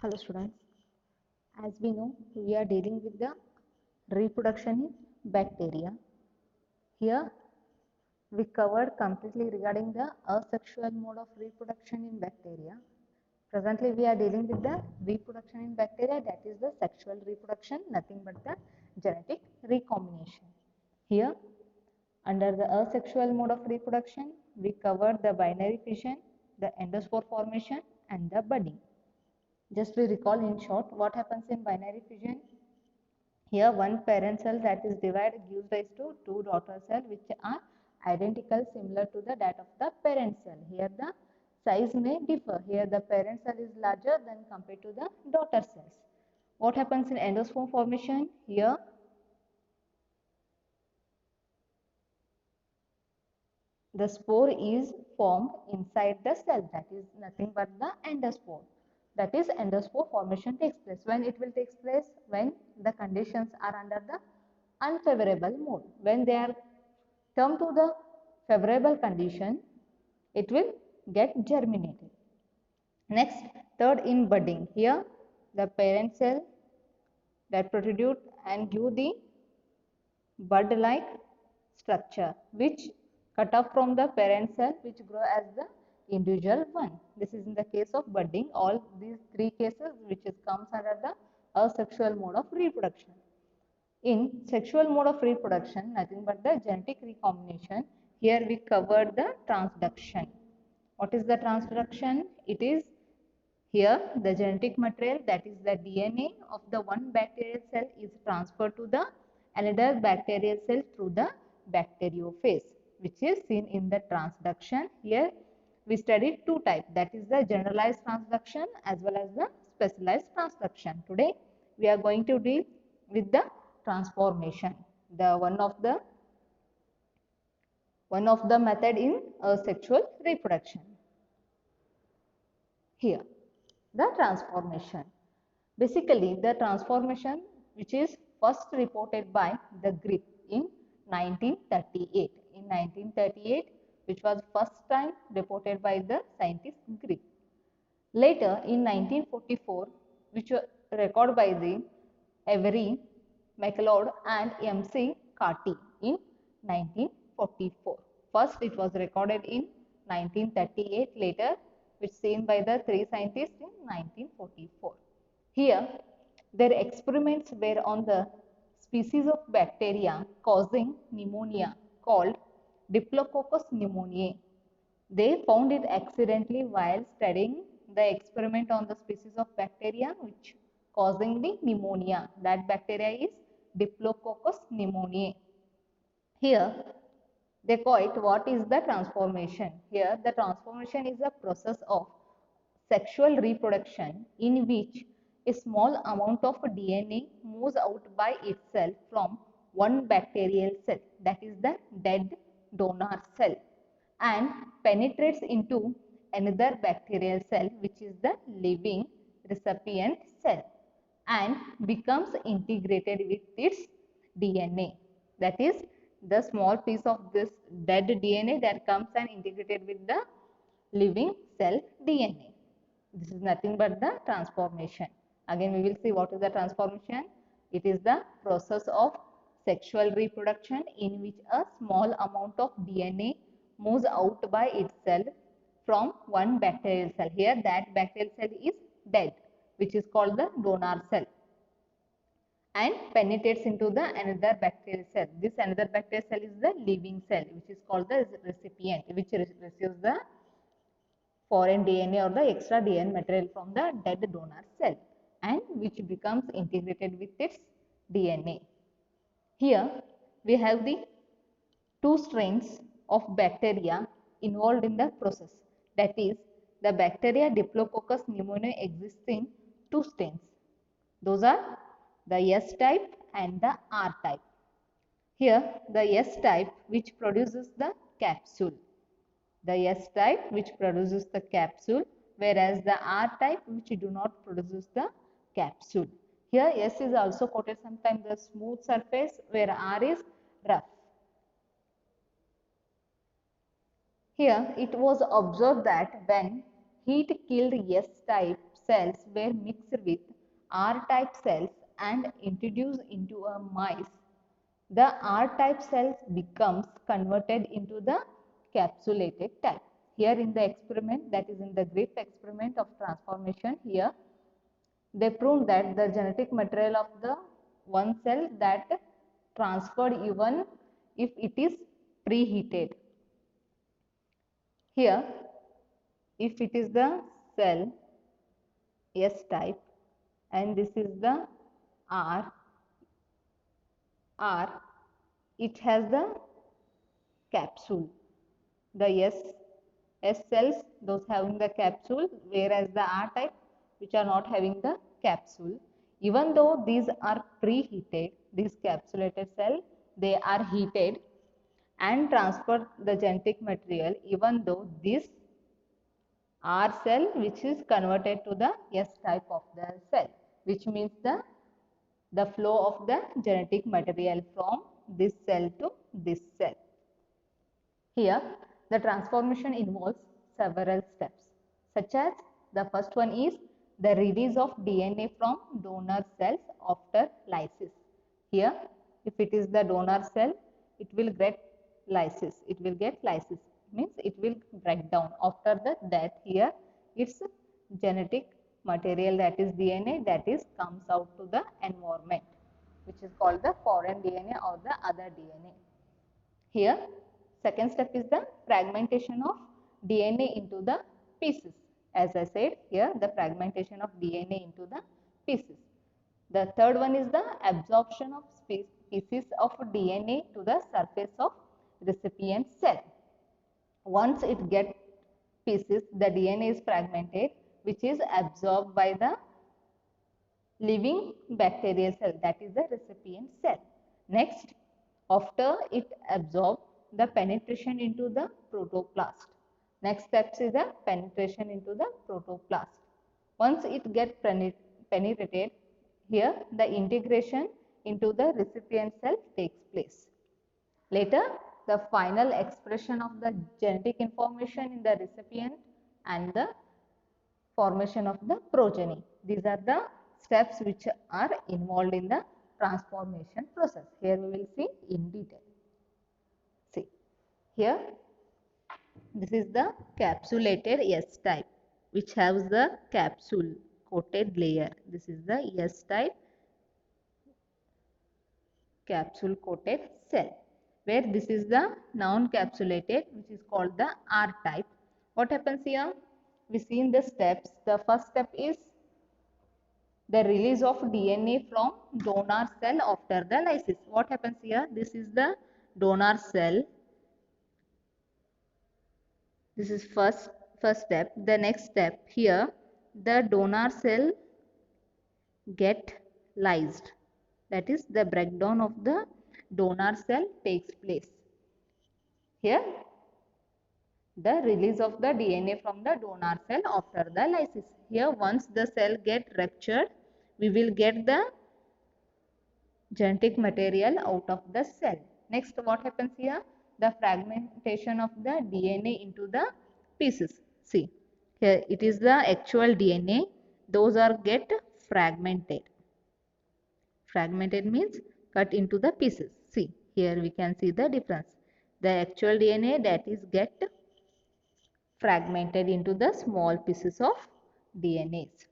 Hello students, as we know we are dealing with the reproduction in bacteria. Here we covered completely regarding the asexual mode of reproduction in bacteria. Presently we are dealing with the reproduction in bacteria, that is the sexual reproduction, nothing but the genetic recombination. Here under the asexual mode of reproduction we covered the binary fission, the endospore formation and the budding. Just we recall in short what happens in binary fission. Here one parent cell that is divided gives rise to two daughter cells which are identical similar to the that of the parent cell. Here the size may differ. Here the parent cell is larger than compared to the daughter cells. What happens in endosperm formation? Here the spore is formed inside the cell, that is nothing but the endospore. That is endospore formation takes place. When it will take place? When the conditions are under the unfavorable mode. When they are come to the favorable condition, it will get germinated. Next, third in budding. Here the parent cell that protrude and give the bud like structure which cut off from the parent cell which grow as the individual one. This is in the case of budding. All these three cases which comes under the asexual mode of reproduction. In sexual mode of reproduction, nothing but the genetic recombination. Here we covered the transduction. What is the transduction? It is here the genetic material, that is the DNA of the one bacterial cell, is transferred to the another bacterial cell through the bacteriophase, which is seen in the transduction. Here we studied two types, that is the generalized transduction as well as the specialized transduction. Today we are going to deal with the transformation, the one of the method in sexual reproduction. Here the transformation, basically the transformation which is first reported by the Grip in 1938. In 1938, which was first time reported by the scientist Grip. Later in 1944, which was recorded by the Avery, MacLeod and M.C. Carty in 1944. First it was recorded in 1938, later which seen by the three scientists in 1944. Here their experiments were on the species of bacteria causing pneumonia called Diplococcus pneumoniae. They found it accidentally while studying the experiment on the species of bacteria which causing the pneumonia. That bacteria is Diplococcus pneumoniae. Here they call it what is the transformation. Here the transformation is a process of sexual reproduction in which a small amount of DNA moves out by itself from one bacterial cell, that is the dead donor cell, and penetrates into another bacterial cell which is the living recipient cell and becomes integrated with its DNA. That is the small piece of this dead DNA that comes and integrated with the living cell DNA. This is nothing but the transformation. Again we will see what is the transformation. It is the process of sexual reproduction in which a small amount of DNA moves out by itself from one bacterial cell. Here that bacterial cell is dead, which is called the donor cell, and penetrates into the another bacterial cell. This another bacterial cell is the living cell, which is called the recipient, which receives the foreign DNA or the extra DNA material from the dead donor cell and which becomes integrated with its DNA. Here we have the two strains of bacteria involved in the process. That is, the bacteria Diplococcus pneumoniae exists in two strains. Those are the S type and the R type. Here the S type which produces the capsule. The S type which produces the capsule, whereas the R type which do not produce the capsule. Here S is also quoted sometimes the smooth surface, where R is rough. Here it was observed that when heat killed S type cells were mixed with R-type cells and introduced into a mice, the R-type cells becomes converted into the capsulated type. Here in the experiment, that is in the Griff experiment of transformation, here they proved that the genetic material of the one cell that transferred even if it is preheated. Here, if it is the cell S type and this is the R, it has the capsule. The S cells, those having the capsule, whereas the R type, which are not having the capsule. Even though these are preheated, these capsulated cell, they are heated and transfer the genetic material, even though this R cell, which is converted to the S type of the cell, which means the flow of the genetic material from this cell to this cell. Here, the transformation involves several steps, such as the first one is the release of DNA from donor cells after lysis. Here, if it is the donor cell, it will get lysis. It will get lysis, means it will break down. After the death, here its genetic material, that is DNA, that is comes out to the environment, which is called the foreign DNA or the other DNA. Here, second step is the fragmentation of DNA into the pieces. As I said, here the fragmentation of DNA into the pieces. The third one is the absorption of pieces of DNA to the surface of recipient cell. Once it gets pieces, the DNA is fragmented, which is absorbed by the living bacterial cell, that is the recipient cell. Next, after it absorbs, the penetration into the protoplast. Next step is the penetration into the protoplast. Once it gets penetrated, here the integration into the recipient cell takes place. Later, the final expression of the genetic information in the recipient and the formation of the progeny. These are the steps which are involved in the transformation process. Here we will see in detail. See, here this is the capsulated S type, which has the capsule coated layer. This is the S type capsule coated cell, where this is the non-capsulated, which is called the R type. What happens here? We see in the steps. The first step is the release of DNA from donor cell after the lysis. What happens here? This is the donor cell. This is first step. The next step, here the donor cell get lysed. That is, the breakdown of the donor cell takes place. Here the release of the DNA from the donor cell after the lysis. Here once the cell get ruptured, we will get the genetic material out of the cell. Next, what happens here? The fragmentation of the DNA into the pieces. See, here it is the actual DNA. Those are get fragmented. Fragmented means cut into the pieces. See, here we can see the difference. The actual DNA, that is get fragmented into the small pieces of DNAs.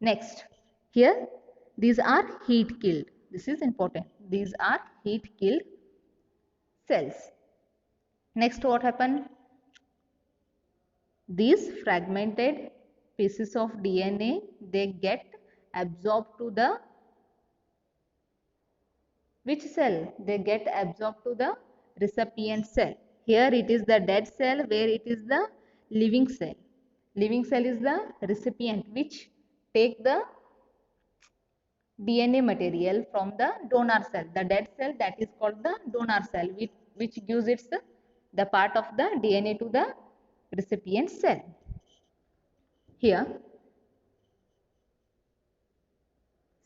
Next, here these are heat killed. This is important. These are heat killed cells. Next, what happened? These fragmented pieces of DNA, they get absorbed to the which cell? They get absorbed to the recipient cell. Here it is the dead cell, where it is the living cell. Living cell is the recipient which take the DNA material from the donor cell. The dead cell, that is called the donor cell, which gives its the part of the DNA to the recipient cell. Here,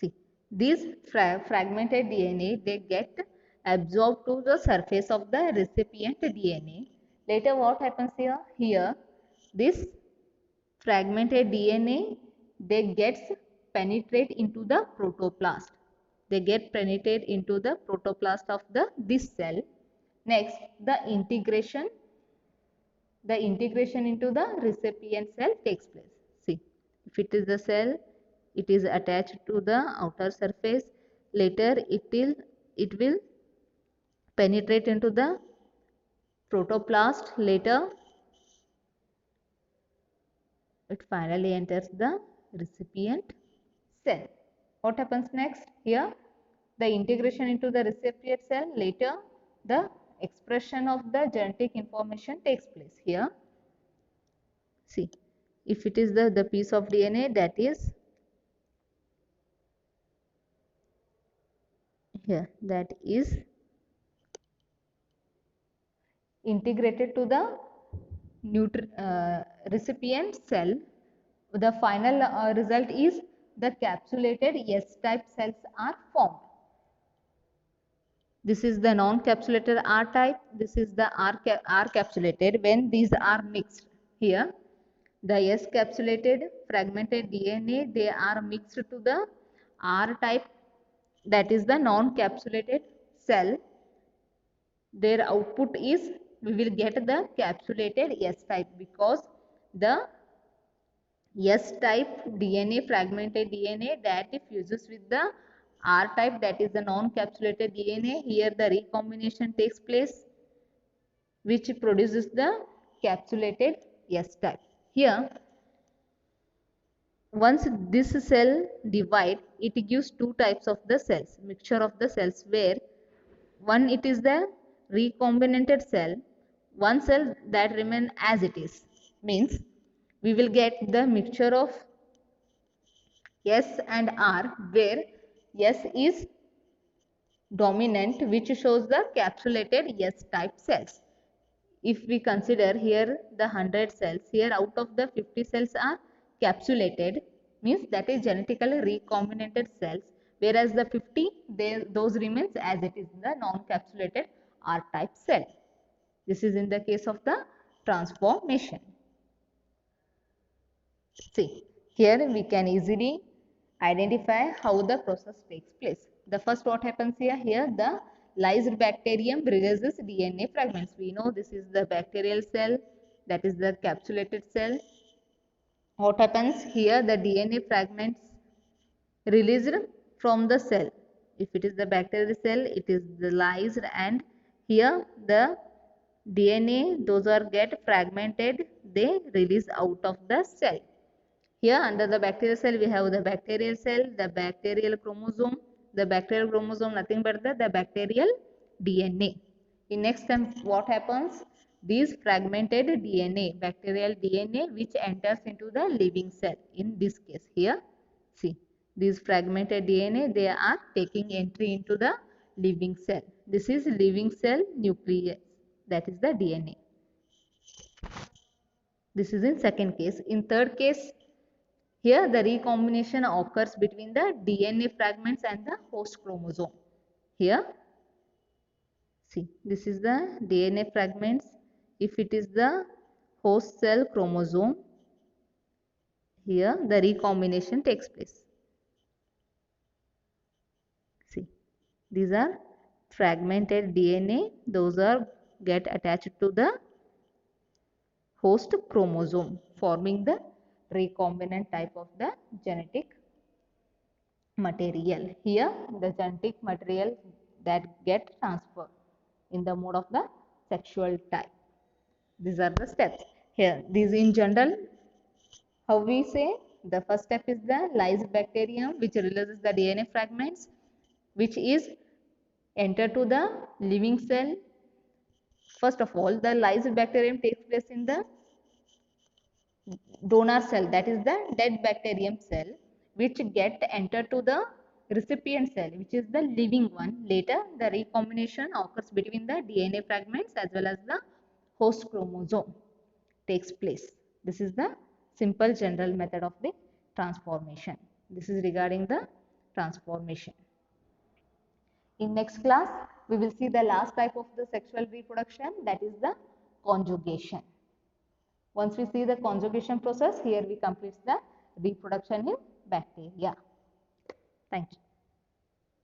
see, these fragmented DNA, they get absorbed to the surface of the recipient DNA. Later what happens here? Here, this fragmented DNA they gets penetrate into the protoplast. They get penetrate into the protoplast of this cell. Next, the integration into the recipient cell takes place. See, if it is the cell, it is attached to the outer surface. Later, it will penetrate into the protoplast. Later, it finally enters the recipient cell. What happens next? Here, the integration into the recipient cell. Later, the expression of the genetic information takes place. Here, see, if it is the piece of DNA that is here, that is integrated to the recipient cell, the final result is the capsulated S-type cells are formed. This is the non-capsulated R-type. This is the R-capsulated. When these are mixed, here the S-capsulated fragmented DNA, they are mixed to the R-type, that is the non-capsulated cell. Their output is, we will get the capsulated S-type, because the S-type DNA, fragmented DNA, that fuses with the R-type, that is the non-capsulated DNA. Here the recombination takes place, which produces the capsulated S-type. Here, once this cell divide, it gives two types of the cells, mixture of the cells, where one, it is the recombinant cell, one cell that remain as it is, means we will get the mixture of S and R, where S is dominant, which shows the capsulated S-type cells. If we consider here the 100 cells, here out of the 50 cells are capsulated, means that is genetically recombinant cells, whereas the 50, those remains as it is, the non-capsulated R-type cell. This is in the case of the transformation. See, here we can easily identify how the process takes place. The first, what happens here? Here the lysed bacterium releases DNA fragments. We know this is the bacterial cell, that is the capsulated cell. What happens here? The DNA fragments released from the cell. If it is the bacterial cell, it is the lysed, and here the DNA, those are get fragmented, they release out of the cell. Here under the bacterial cell, we have the bacterial cell, the bacterial chromosome, nothing but the bacterial DNA. In next time, what happens? These fragmented DNA, bacterial DNA, which enters into the living cell. In this case here, see, these fragmented DNA, they are taking entry into the living cell. This is living cell nucleus, that is the DNA. This is in second case. In third case, here the recombination occurs between the DNA fragments and the host chromosome. Here, see, this is the DNA fragments. If it is the host cell chromosome, here the recombination takes place. See, these are fragmented DNA. Those are get attached to the host chromosome, forming the recombinant type of the genetic material. Here the genetic material that get transferred in the mode of the sexual type. These are the steps. Here, these in general, how we say, the first step is the lysed bacterium, which releases the DNA fragments, which is enter to the living cell. First of all, the lysed bacterium takes place in the donor cell, that is the dead bacterium cell, which get enter to the recipient cell, which is the living one. Later, the recombination occurs between the DNA fragments as well as the host chromosome takes place. This is the simple general method of the transformation. This is regarding the transformation. In next class, we will see the last type of the sexual reproduction, that is the conjugation. Once we see the conjugation process, here we complete the reproduction in bacteria. Thank you.